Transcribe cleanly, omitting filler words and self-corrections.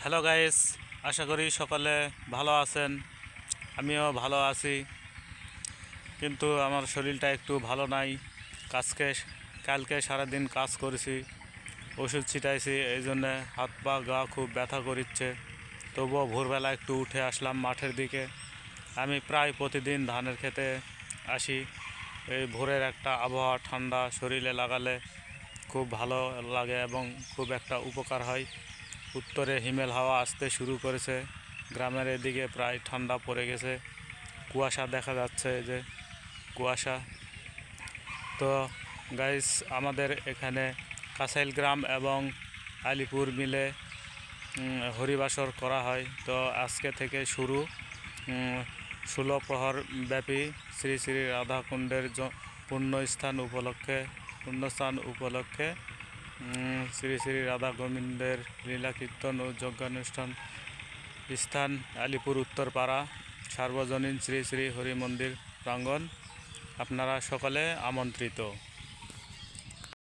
Hello guys, আশা করি সকলে ভালো আছেন। আমিও ভালো আছি, কিন্তু আমার শরীরটা একটু ভালো নাই। কালকে সারাদিন কাজ করেছি, ওষুধ ছিটাইছি, এই জন্যে হাত পা গা খুব ব্যথা করিচ্ছে। তবুও ভোরবেলা একটু উঠে আসলাম মাঠের দিকে। আমি প্রায় প্রতিদিন ধানের খেতে আসি। এই ভোরের একটা আবহাওয়া ঠান্ডা শরীরে লাগালে খুব ভালো লাগে এবং খুব একটা উপকার হয়। উত্তরে হিমেল হাওয়া আসতে শুরু করেছে, গ্রামের এদিকে প্রায় ঠান্ডা পড়ে গেছে, কুয়াশা দেখা যাচ্ছে, যে কুয়াশা। তো গাইস, আমাদের এখানে কাছাইল গ্রাম এবং আলিপুর মিলে হরিবাসর করা হয়। তো আজকে থেকে শুরু 16 প্রহর ব্যাপী শ্রী শ্রী রাধাকুণ্ডের পুণ্যস্থান উপলক্ষে শ্রী শ্রী রাধা গোবিন্দের লীলা কীর্তন ও যজ্ঞানুষ্ঠান স্থান আলিপুর উত্তরপাড়া সার্বজনীন শ্রী শ্রী হরি মন্দির প্রাঙ্গণ। আপনারা সকলে আমন্ত্রিত।